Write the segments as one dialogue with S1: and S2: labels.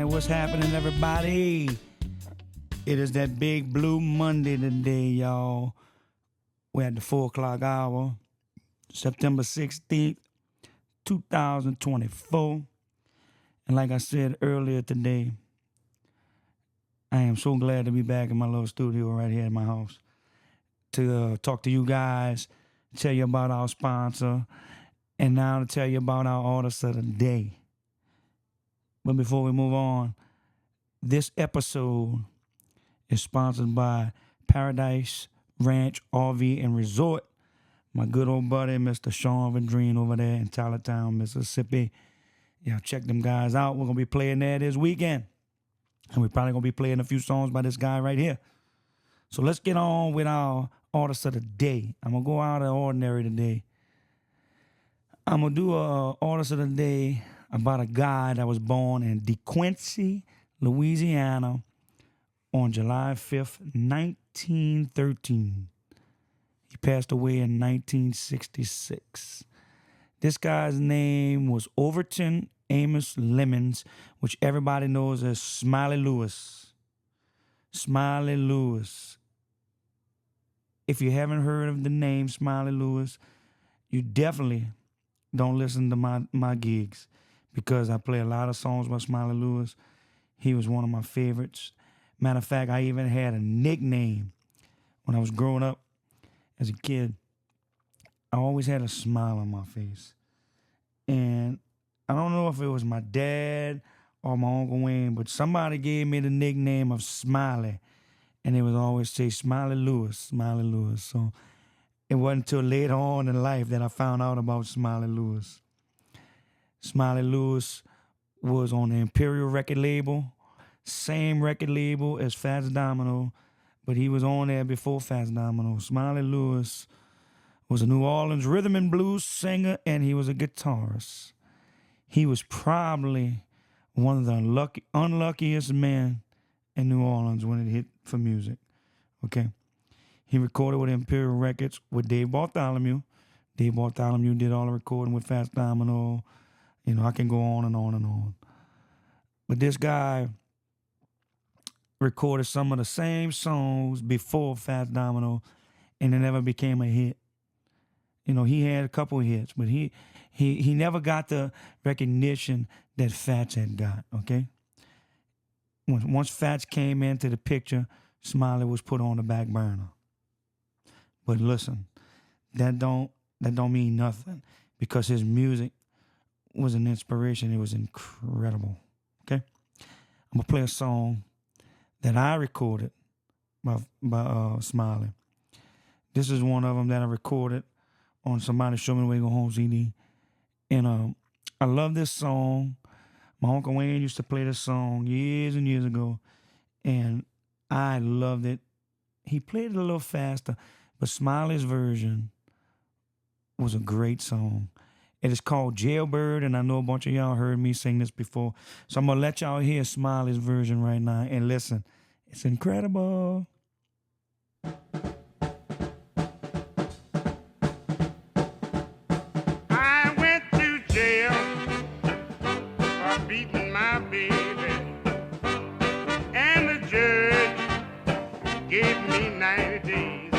S1: What's happening, everybody? It is that big blue Monday today, y'all. We're at the 4 o'clock hour, September 16th, 2024. And like I said earlier today, I am so glad to be back in my little studio right here in my house to talk to you guys, tell you about our sponsor, and now to tell you about our artist of the day. But before we move on, this episode is sponsored by Paradise Ranch RV and Resort. My good old buddy, Mr. Sean Vendrine over there in Tylertown, Mississippi. Yeah, check them guys out. We're going to be playing there this weekend. And we're probably going to be playing a few songs by this guy right here. So let's get on with our artist of the day. I'm going to go out of the ordinary today. I'm going to do an artist of the day about a guy that was born in DeQuincy, Louisiana on July 5th, 1913. He passed away in 1966. This guy's name was Overton Amos Lemons, which everybody knows as Smiley Lewis. Smiley Lewis. If you haven't heard of the name Smiley Lewis, you definitely don't listen to my gigs, because I play a lot of songs by Smiley Lewis. He was one of my favorites. Matter of fact, I even had a nickname when I was growing up as a kid. I always had a smile on my face. And I don't know if it was my dad or my Uncle Wayne, but somebody gave me the nickname of Smiley. And they would always say, Smiley Lewis, Smiley Lewis. So it wasn't until later on in life that I found out about Smiley Lewis. Smiley Lewis was on the Imperial record label, same record label as Fats Domino, but he was on there before Fats Domino. Smiley Lewis was a New Orleans rhythm and blues singer, and he was a guitarist. He was probably one of the unluckiest men in New Orleans when it hit for music. Okay, he recorded with Imperial Records with Dave Bartholomew. Dave Bartholomew did all the recording with Fats Domino. You know, I can go on and on and on. But this guy recorded some of the same songs before Fats Domino, and it never became a hit. You know, he had a couple of hits, but he never got the recognition that Fats had got, okay? Once Fats came into the picture, Smiley was put on the back burner. But listen, that don't mean nothing, because his music was an inspiration. It was incredible. Okay, I'm gonna play a song that I recorded by Smiley. This is one of them that I recorded on Somebody Show Me the Way to Go Home CD, and I love this song. My Uncle Wayne used to play this song years and years ago, and I loved it. He played it a little faster, but Smiley's version was a great song. It is called Jailbird, and I know a bunch of y'all heard me sing this before. So I'm going to let y'all hear Smiley's version right now. And listen, it's incredible.
S2: I went to jail for beating my baby, and the judge gave me 90 days.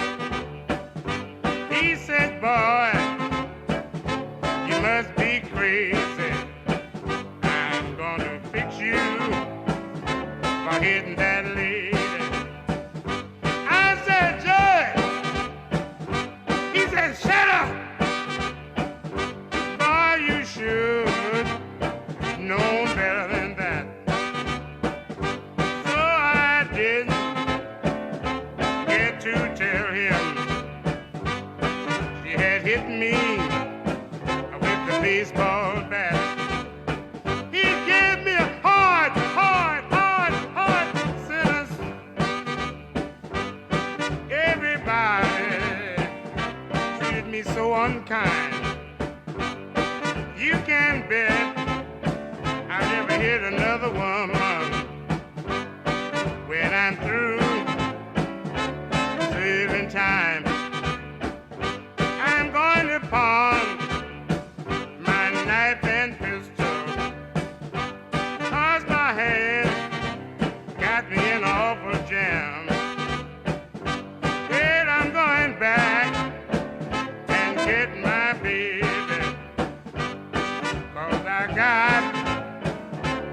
S2: He said, boy, you must be crazy. I'm gonna fix you for hitting that lady. I said, Judge. He said, shut up. Boy, you should know better than that. So I didn't get to tell him she had hit me with the baseball bat. He gave me a hard sentence. Everybody treated me so unkind. You can bet I'll never hit another woman when I'm through serving time. I'm going to pawn my knife and pistol, 'cause my hand got me in an awful jam. Well, I'm going back and get my baby, 'cause I got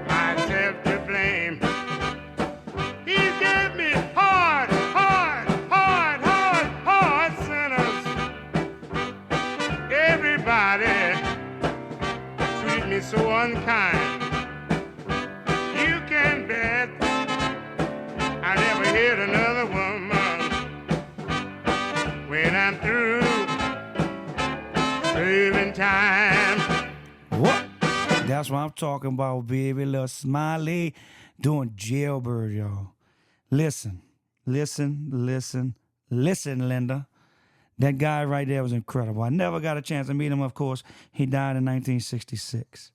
S2: myself to blame. He gave me hard, hard, hard, hard, hard sinners. Everybody treat me so unkind. You can bet I never hit another woman when I'm through serving time.
S1: What? That's what I'm talking about, baby. Little Smiley doing Jailbird, y'all. Listen, Linda. That guy right there was incredible. I never got a chance to meet him, of course. He died in 1966.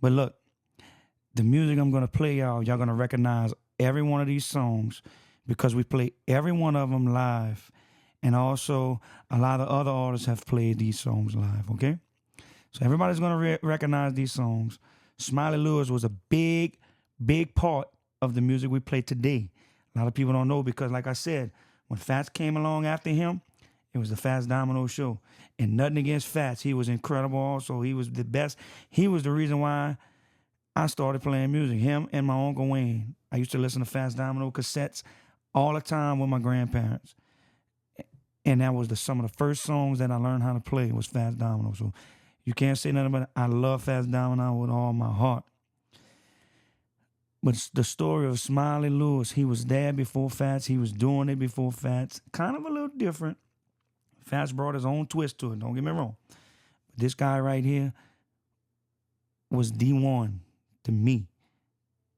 S1: But look, the music I'm going to play, y'all going to recognize every one of these songs because we play every one of them live. And also, a lot of other artists have played these songs live, okay? So everybody's going to recognize these songs. Smiley Lewis was a big, big part of the music we play today. A lot of people don't know because, like I said, when Fats came along after him, it was the Fats Domino show. And nothing against Fats. He was incredible also. He was the best. He was the reason why I started playing music. Him and my Uncle Wayne. I used to listen to Fats Domino cassettes all the time with my grandparents. And that was some of the first songs that I learned how to play was Fats Domino. So you can't say nothing about it. I love Fats Domino with all my heart. But the story of Smiley Lewis, he was there before Fats. He was doing it before Fats. Kind of a little different. Fats brought his own twist to it, don't get me wrong. But this guy right here was the one to me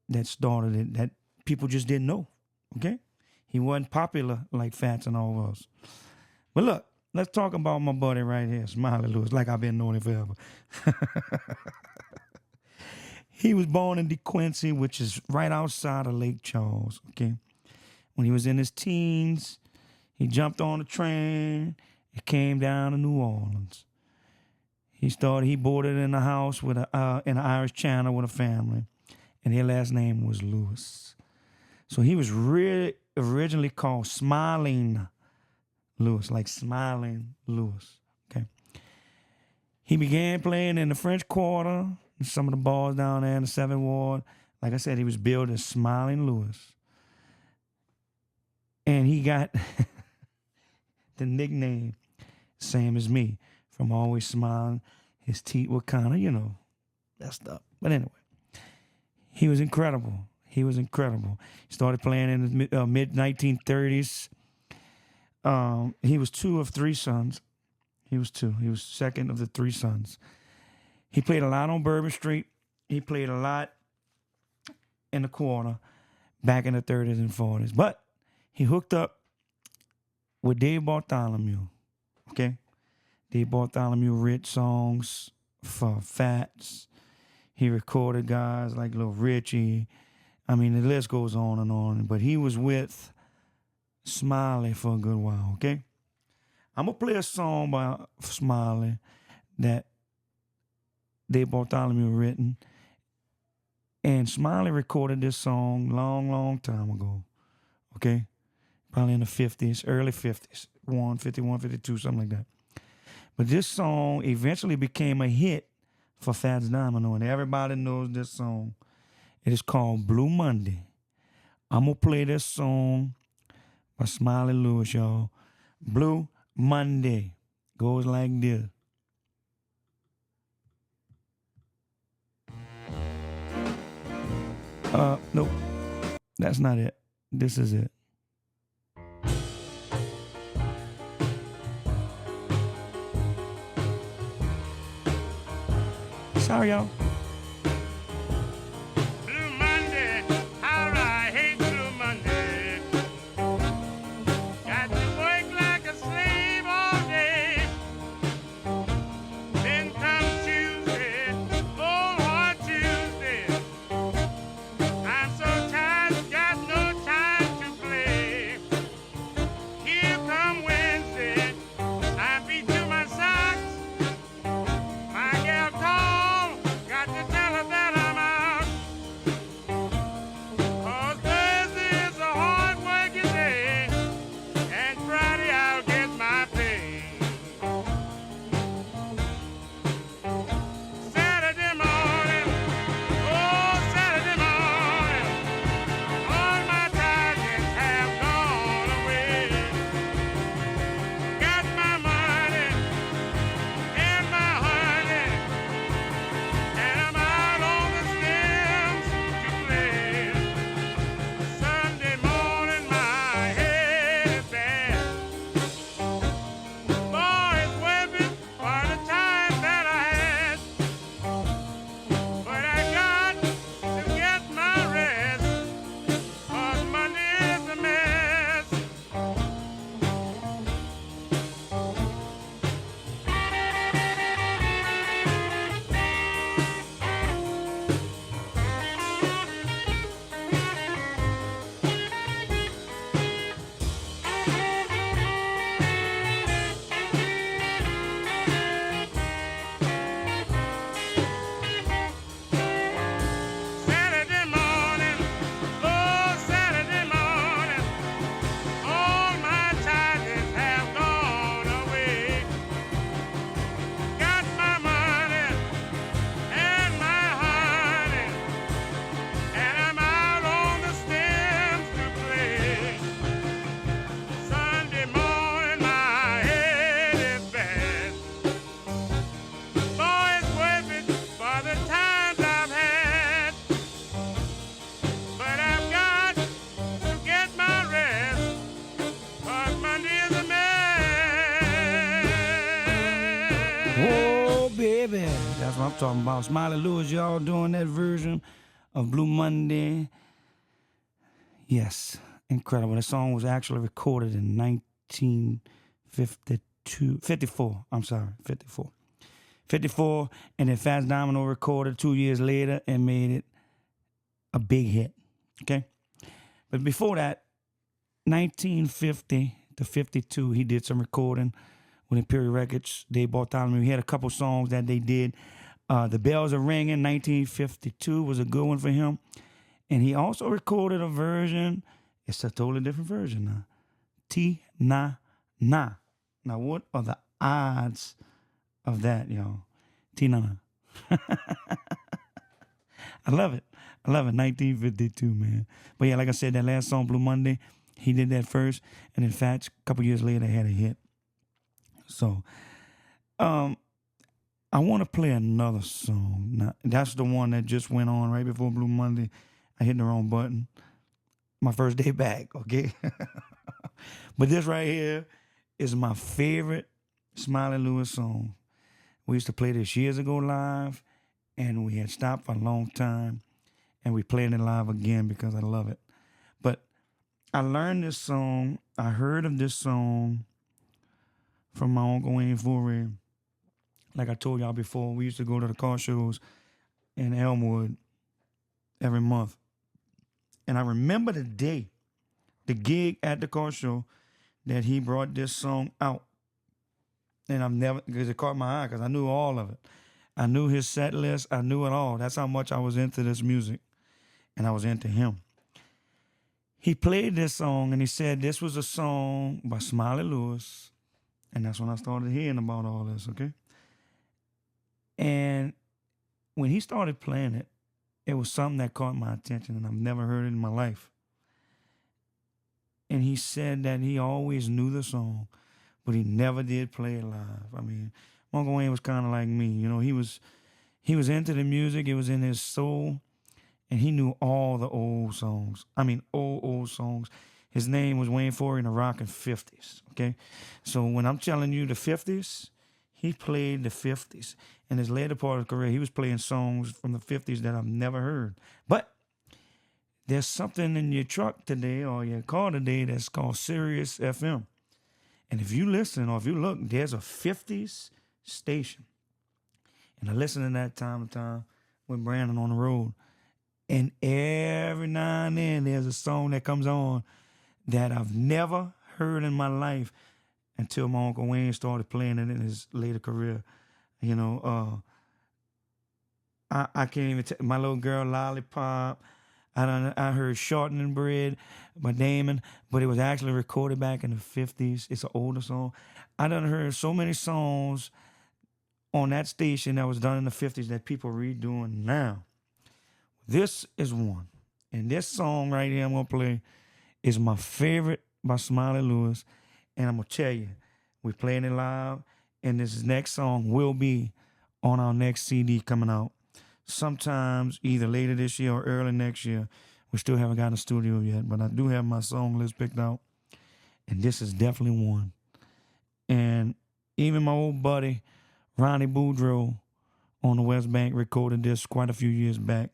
S1: that started it, that people just didn't know, okay? He wasn't popular like Fats and all of us. But look, let's talk about my buddy right here, Smiley Lewis, like I've been knowing him forever. He was born in DeQuincy, which is right outside of Lake Charles, okay? When he was in his teens, he jumped on a train and came down to New Orleans. He boarded in a house with in an Irish Channel with a family, and their last name was Lewis. So he was really originally called Smiling Lewis, like Smiling Lewis, okay? He began playing in the French Quarter, some of the bars down there in the 7th Ward. Like I said, he was billed as Smiling Lewis. And he got the nickname, same as me, from always smiling. His teeth were kind of, messed up. But anyway, he was incredible. He started playing in the mid-1930s. He was two of three sons. He was second of the three sons. He played a lot on Bourbon Street. He played a lot in the Quarter back in the 30s and 40s. But he hooked up with Dave Bartholomew, okay? Dave Bartholomew wrote songs for Fats. He recorded guys like Little Richie. I mean, the list goes on and on. But he was with Smiley for a good while, okay? I'm going to play a song by Smiley that Dave Bartholomew written. And Smiley recorded this song long time ago, okay? Probably in the 50s, early 50s, 51, 52, something like that. But this song eventually became a hit for Fats Domino, and everybody knows this song. It is called Blue Monday. I'm going to play this song by Smiley Lewis, y'all. Blue Monday goes like this. Nope. That's not it. This is it. Sorry, y'all.
S2: Blue Monday, how I hate Blue Monday. Got to work like a slave all day. Then comes Tuesday,
S1: Whoa, baby. That's what I'm talking about. Smiley Lewis, y'all doing that version of Blue Monday. Yes, incredible. That song was actually recorded in 54. I'm sorry, 54. 54, and then Fats Domino recorded 2 years later and made it a big hit. Okay? But before that, 1950 to 52, he did some recording with Imperial Records. Dave Bartholomew. He had a couple songs that they did. The Bells Are Ringing, 1952, was a good one for him. And he also recorded a version. It's a totally different version now. T-Na Na. Now, what are the odds of that, y'all? T-Na Na. I love it. I love it. 1952, man. But yeah, like I said, that last song, Blue Monday, he did that first. And in fact, a couple years later, had a hit. So, I want to play another song. Now, that's the one that just went on right before Blue Monday. I hit the wrong button. My first day back, okay? But this right here is my favorite Smiley Lewis song. We used to play this years ago live, and we had stopped for a long time, and we played it live again because I love it. But I learned this song. I heard of this song from my Uncle Wayne Foray. Like I told y'all before, we used to go to the car shows in Elmwood every month. And I remember the day, the gig at the car show, that he brought this song out. And I've never, because it caught my eye, because I knew all of it. I knew his set list. I knew it all. That's how much I was into this music. And I was into him. He played this song, and he said this was a song by Smiley Lewis. And that's when I started hearing about all this, okay? And when he started playing it, it was something that caught my attention, and I've never heard it in my life. And he said that he always knew the song, but he never did play it live. I mean, Uncle Wayne was kind of like me. You know, he was into the music. It was in his soul, and he knew all the old songs. I mean, old songs. His name was Wayne Foray in the rockin' 50s, okay? So when I'm telling you the 50s, he played the 50s. In his later part of his career, he was playing songs from the 50s that I've never heard. But there's something in your truck today or your car today that's called Sirius FM. And if you listen or if you look, there's a 50s station. And I listen to that time to time with Brandon on the road. And every now and then there's a song that comes on that I've never heard in my life until my Uncle Wayne started playing it in his later career. You know, I can't even tell. My Little Girl Lollipop. I heard Shortening Bread by Damon, but it was actually recorded back in the 50s. It's an older song. I done heard so many songs on that station that was done in the 50s that people are redoing now. This is one. And this song right here I'm going to play is my favorite by Smiley Lewis. And I'm going to tell you, we're playing it live. And this next song will be on our next CD coming out. Sometimes either later this year or early next year. We still haven't got a studio yet, but I do have my song list picked out. And this is definitely one. And even my old buddy, Ronnie Boudreaux, on the West Bank recorded this quite a few years back.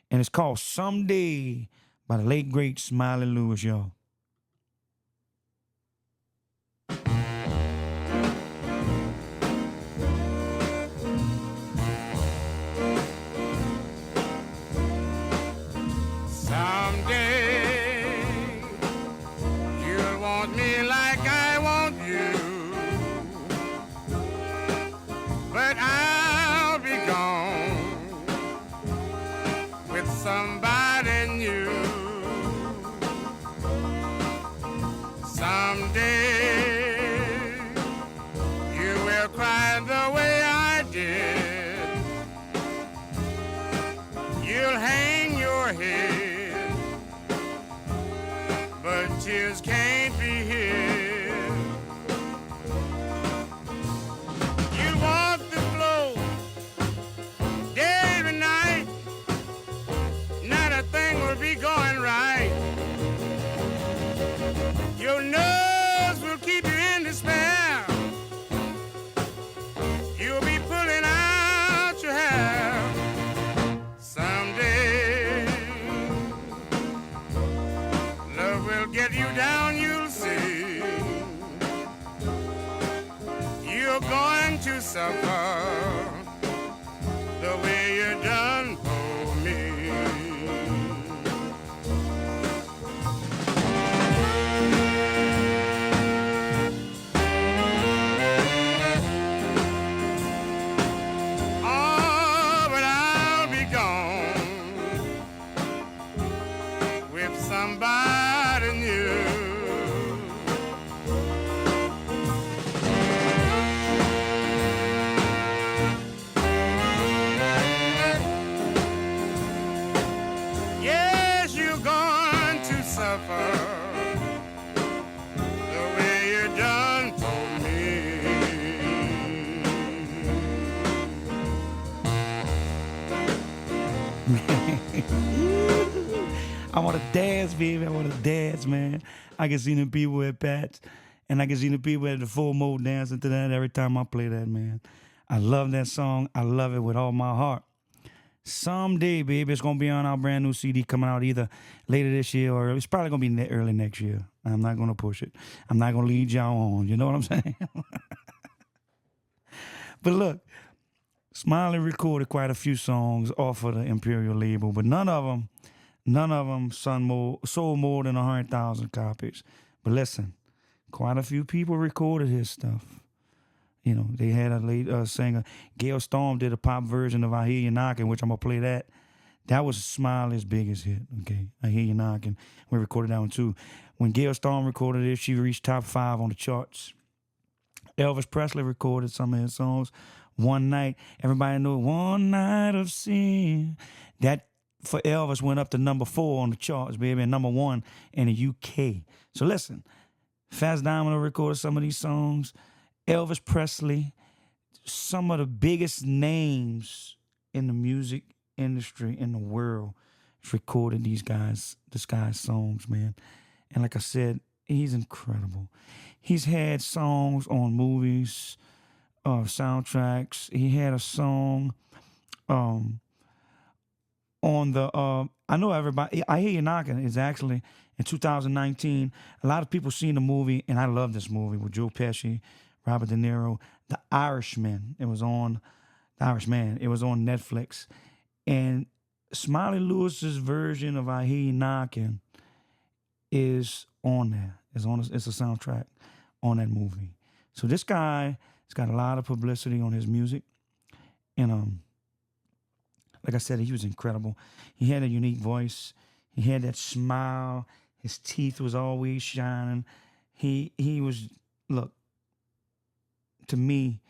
S1: And it's called Someday by the late, great Smiley Lewis, y'all.
S2: Somebody new. Someday you will cry the way I did. You'll hang your head, but tears can't be hid. You'll walk the floor day and night. Not a thing will be going right. Your nerves will keep you in despair. You'll be you're going to suffer the way you done for me. Oh, but I'll be gone with somebody new. Yes, you're going to suffer the way you done for me.
S1: I want to dance, baby. I want to dance, man. I can see the people at Pat's, and I can see the people at the full mode dancing to that every time I play that, man. I love that song. I love it with all my heart. Someday, baby, it's going to be on our brand new CD coming out either later this year or it's probably going to be early next year. I'm not going to push it. I'm not going to lead y'all on. You know what I'm saying? But look, Smiley recorded quite a few songs off of the Imperial label, but none of them sold more than 100,000 copies. But listen, quite a few people recorded his stuff. You know, they had a late singer. Gail Storm did a pop version of I Hear You Knocking, which I'm going to play that. That was Smiley's biggest hit, okay? I Hear You Knocking. We recorded that one too. When Gail Storm recorded it, she reached top 5 on the charts. Elvis Presley recorded some of his songs. One Night, everybody know One Night of Sin. That, for Elvis, went up to number 4 on the charts, baby, and number 1 in the UK. So listen, Fats Domino recorded some of these songs. Elvis Presley, some of the biggest names in the music industry in the world recorded this guy's songs, man. And like I said, he's incredible. He's had songs on movies, soundtracks. He had a song on the I know everybody. I Hear You Knocking is actually in 2019. A lot of people seen the movie, and I love this movie with Joe Pesci, Robert De Niro, The Irishman. It was on Netflix. And Smiley Lewis's version of I Hear You Knocking is on there. It's a soundtrack on that movie. So this guy has got a lot of publicity on his music. And like I said, he was incredible. He had a unique voice. He had that smile. His teeth was always shining. He was, look, to me,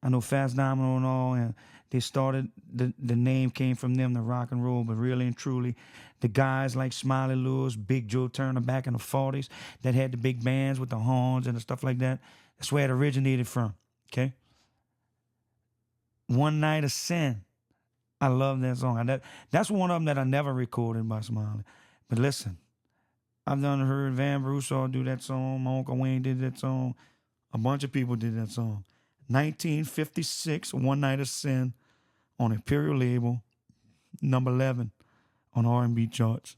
S1: I know Fats Domino and all, and they started, the name came from them, the rock and roll, but really and truly, the guys like Smiley Lewis, Big Joe Turner back in the 40s that had the big bands with the horns and the stuff like that, that's where it originated from, okay? One Night of Sin. I love that song. That's one of them that I never recorded by Smiley. But listen, I've heard Van Broussard do that song. My Uncle Wayne did that song. A bunch of people did that song. 1956, One Night of Sin on Imperial label, number 11 on R&B charts.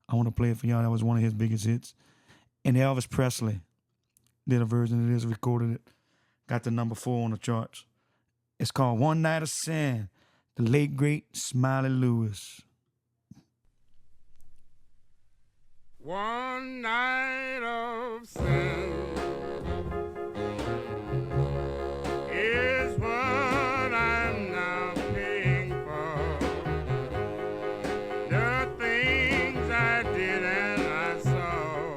S1: I want to play it for y'all. That was one of his biggest hits. And Elvis Presley did a version of this, recorded it, got the number 4 on the charts. It's called One Night of Sin, the late, great Smiley Lewis.
S2: One night of sin is what I'm now paying for. The things I did and I saw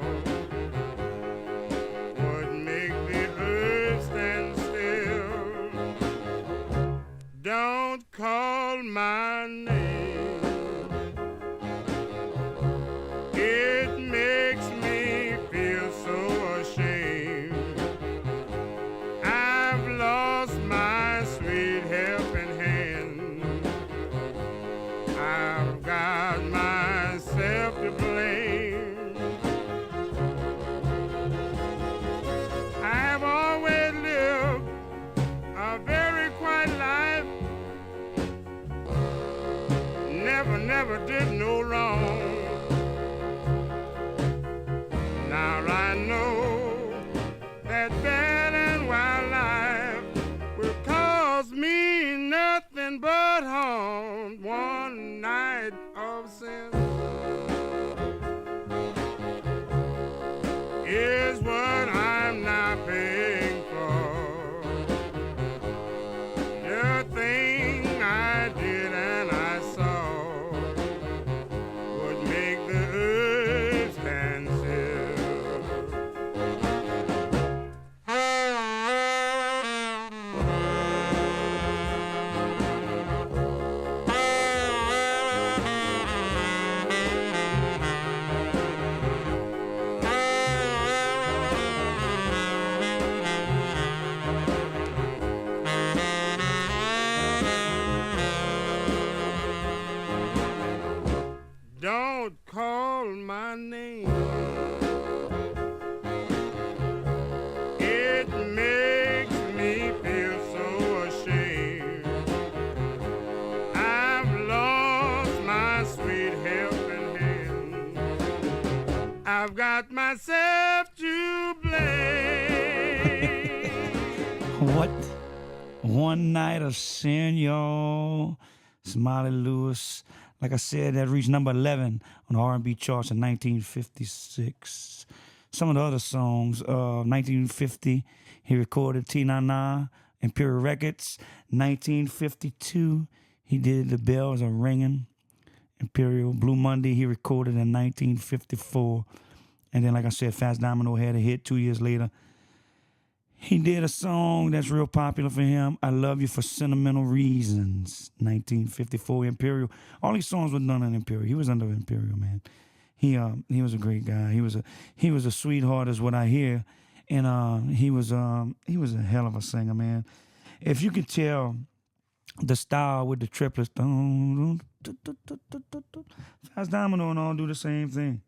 S2: would make the earth stand still. Don't call my name. It makes me feel so ashamed. I've lost my sweet helping hand. I've got myself to blame. I've always lived a very quiet life. Never did no wrong. Now I know that bad and wild life got myself to blame.
S1: What? One Night of Sin, y'all. Smiley Lewis. Like I said, that reached number 11 on the R&B charts in 1956. Some of the other songs, 1950, he recorded T-Na-Na, Imperial Records. 1952, he did The Bells Are Ringing, Imperial. Blue Monday, he recorded in 1954. And then, like I said, Fats Domino had a hit 2 years later. He did a song that's real popular for him, I Love You for Sentimental Reasons, 1954, Imperial. All these songs were done in Imperial. He was under Imperial, man. He was a great guy. He was a sweetheart, is what I hear, and he was a hell of a singer, man. If you could tell the style with the triplets, Fats Domino and all do the same thing.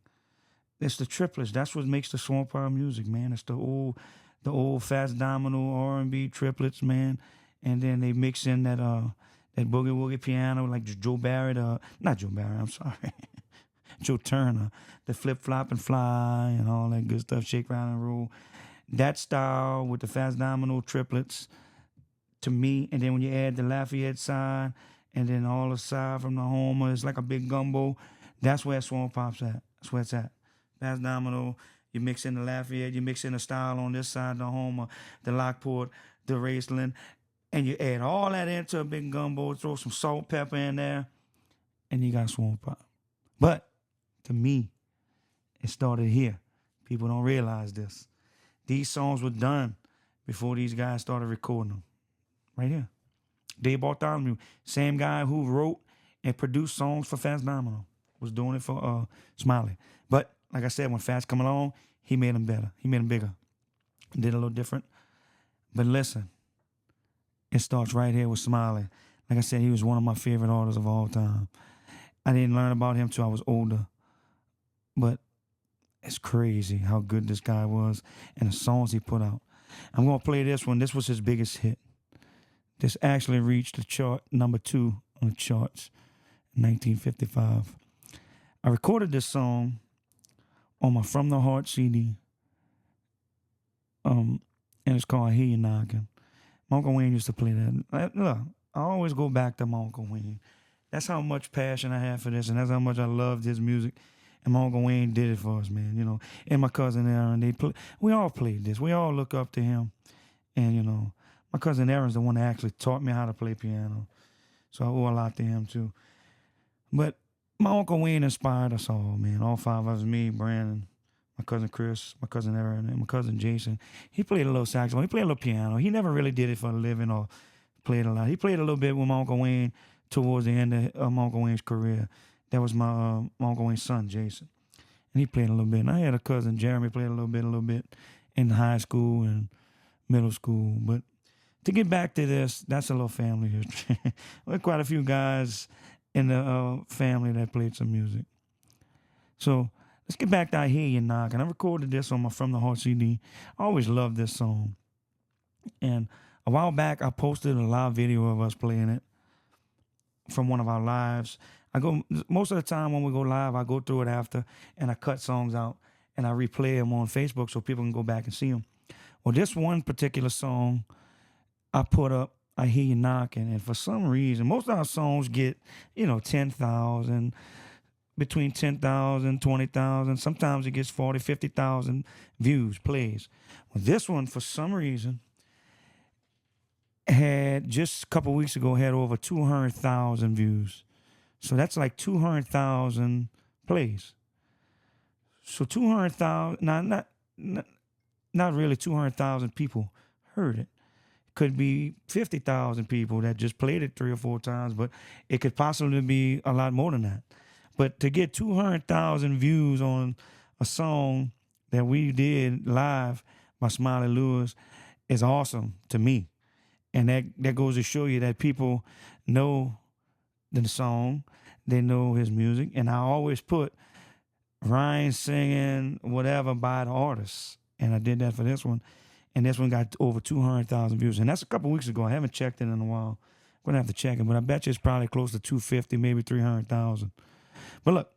S1: It's the triplets. That's what makes the swamp pop music, man. It's the old Fats Domino R&B triplets, man. And then they mix in that boogie woogie piano like Joe Barrett, not Joe Barrett, I'm sorry. Joe Turner, the flip flop and fly and all that good stuff, shake, round and roll. That style with the Fats Domino triplets, to me, and then when you add the Lafayette side and then all the side from the Homer, it's like a big gumbo. That's where Swamp Pop's at. That's where it's at. Fats Domino, you mix in the Lafayette, you mix in the style on this side, the Homer, the Lockport, the Raceland, and you add all that into a big gumbo, throw some salt, pepper in there, and you got Swamp Pop. But to me, it started here. People don't realize this. These songs were done before these guys started recording them. Right here. Dave Bartholomew, same guy who wrote and produced songs for Fats Domino, was doing it for Smiley. But like I said, when Fats come along, he made them better. He made them bigger. Did a little different. But listen, it starts right here with Smiley. Like I said, he was one of my favorite artists of all time. I didn't learn about him till I was older. But it's crazy how good this guy was and the songs he put out. I'm going to play this one. This was his biggest hit. This actually reached the chart, number 2 on the charts in 1955. I recorded this song on my From the Heart CD. And it's called I Hear You Knocking. My Uncle Wayne used to play that. Look, I always go back to my Uncle Wayne. That's how much passion I have for this, and that's how much I loved his music. And my Uncle Wayne did it for us, man. You know, and my cousin Aaron, we all played this. We all look up to him. And, you know, my cousin Aaron's the one that actually taught me how to play piano. So I owe a lot to him, too. But my Uncle Wayne inspired us all, man. All 5 of us, me, Brandon, my cousin Chris, my cousin Aaron, and my cousin Jason. He played a little saxophone. He played a little piano. He never really did it for a living or played a lot. He played a little bit with my Uncle Wayne towards the end of my Uncle Wayne's career. That was my Uncle Wayne's son, Jason. And he played a little bit. And I had a cousin, Jeremy, played a little bit in high school and middle school. But to get back to this, that's a little family history. There are quite a few guys in the family that played some music. So let's get back to I Hear You Knocking. I recorded this on my From the Heart CD. I always loved this song. And a while back, I posted a live video of us playing it from one of our lives. Most of the time when we go live, I go through it after and I cut songs out and I replay them on Facebook so people can go back and see them. Well, this one particular song I put up, I Hear You Knocking, and for some reason, most of our songs get, 10,000, between 10,000, 20,000. Sometimes it gets 40, 50,000 views, plays. Well, this one, for some reason, had just a couple weeks ago had over 200,000 views. So that's like 200,000 plays. So 200,000, not really 200,000 people heard it. Could be 50,000 people that just played it 3 or 4 times, but it could possibly be a lot more than that. But to get 200,000 views on a song that we did live by Smiley Lewis is awesome to me. And that goes to show you that people know the song, they know his music. And I always put Ryan singing whatever by the artist. And I did that for this one. And this one got over 200,000 views. And that's a couple weeks ago. I haven't checked it in a while. I'm going to have to check it. But I bet you it's probably close to 250, maybe 300,000. But look,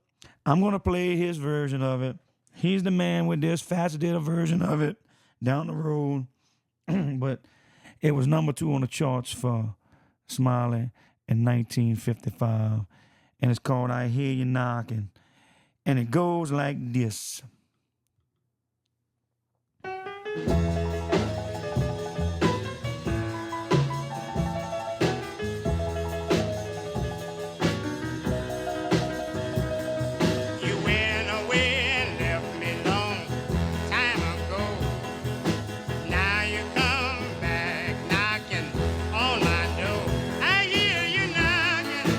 S1: I'm going to play his version of it. He's the man with this faceted version of it down the road. But it was number 2 on the charts for Smiley in 1955. And it's called I Hear You Knocking. And it goes like this.
S2: You went away and left me long time ago. Now you come back knocking on my door. I hear you knocking,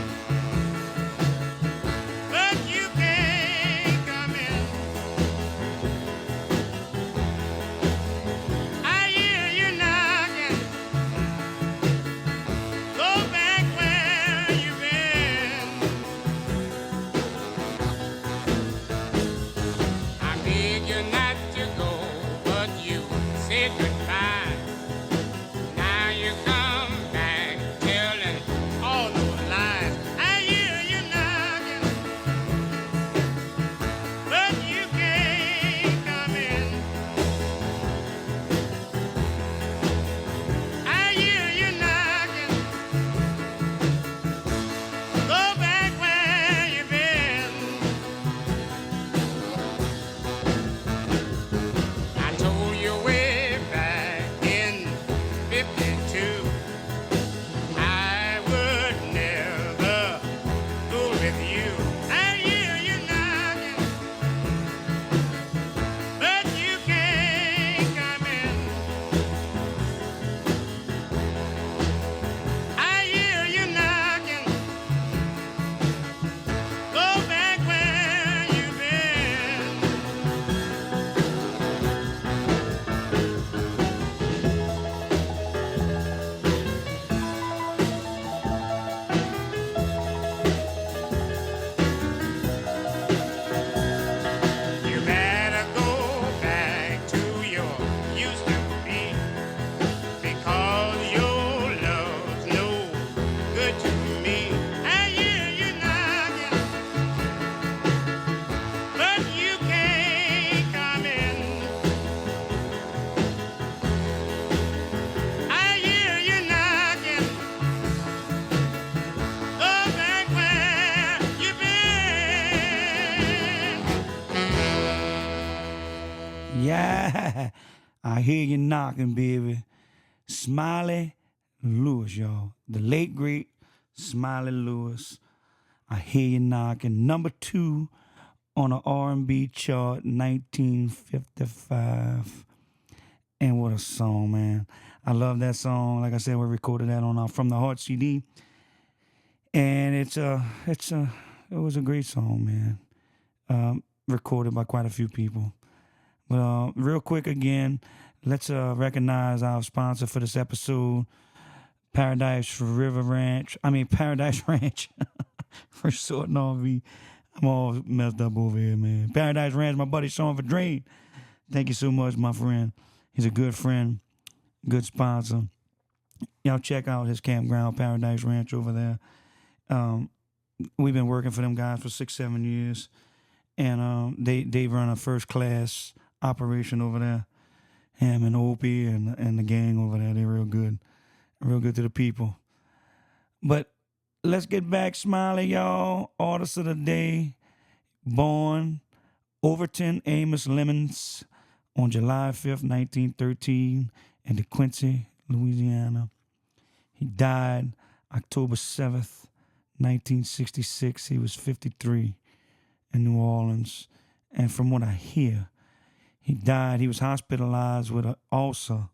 S2: but you can't come in. I hear you knocking, go back where you've been. I beg you not to go, but you said goodbye. Now you come back telling all those lies. I hear you knocking, but you can't come in. I hear you knocking, go back where you've been. I told you way back in '52 I would never go with you. I hear you knocking, but you can't come in. I hear you knocking, go back where you've been. You better go back to your used to be, because your love's no good to me. I hear you knocking, but you can't come in. I hear you knocking, go back where you've been.
S1: Yeah. I hear you knocking, baby. Smiley Lewis, y'all. The late, great Smiley Lewis. I hear you knocking. Number 2 on the R&B chart, 1955. And what a song, man. I love that song. Like I said, we recorded that on our From the Heart CD. And it was a great song, man. Recorded by quite a few people. But real quick again, let's recognize our sponsor for this episode, Paradise Ranch. Resort and RV. I'm all messed up over here, man. Paradise Ranch, my buddy Sean Verdrain. Thank you so much, my friend. He's a good friend, good sponsor. Y'all check out his campground, Paradise Ranch over there. We've been working for them guys for 6-7 years. And they run a first class operation over there. Him and Opie and the gang over there, they're real good to the people. But let's get back, Smiley, y'all. Artist of the day, born Overton Amos Lemons on July 5th, 1913 in DeQuincy, Louisiana. He died October 7th, 1966. He was 53 in New Orleans. And from what I hear, he was hospitalized with an ulcer.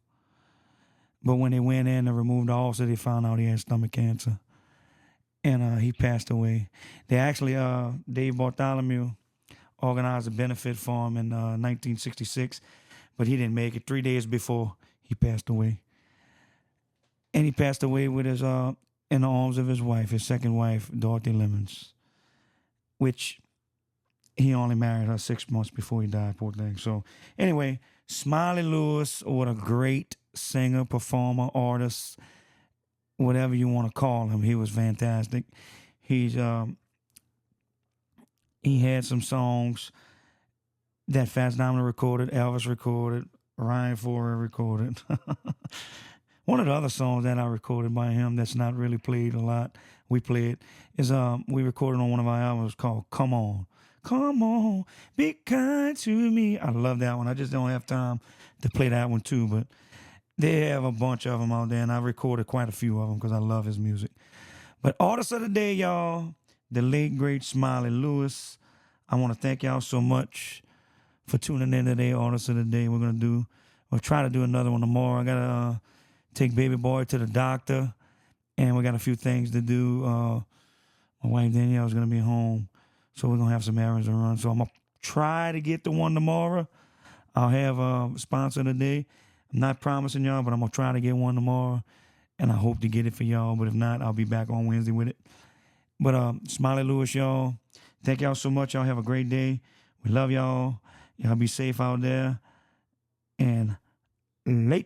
S1: But when they went in to remove the ulcer, they found out he had stomach cancer. And he passed away. They actually, Dave Bartholomew organized a benefit for him in 1966, but he didn't make it. 3 days before he passed away. And he passed away with his in the arms of his wife, his second wife, Dorothy Lemons, which he only married her 6 months before he died, poor thing. So anyway, Smiley Lewis, what a great singer, performer, artist, whatever you want to call him. He was fantastic. He had some songs that Fats Domino recorded, Elvis recorded, Ryan Forer recorded. One of the other songs that I recorded by him that's not really played a lot, we played, is we recorded on one of our albums called Come On. Come on, be kind to me. I love that one. I just don't have time to play that one too, but they have a bunch of them out there, and I recorded quite a few of them because I love his music. But artist of the day, y'all, the late, great Smiley Lewis. I want to thank y'all so much for tuning in today, artist of the day. We'll try to do another one tomorrow. I got to take baby boy to the doctor, and we got a few things to do. My wife Danielle's going to be home, so we're going to have some errands to run. So I'm going to try to get the one tomorrow. I'll have a sponsor today. I'm not promising y'all, but I'm going to try to get one tomorrow, and I hope to get it for y'all. But if not, I'll be back on Wednesday with it. But Smiley Lewis, y'all, thank y'all so much. Y'all have a great day. We love y'all. Y'all be safe out there. And later.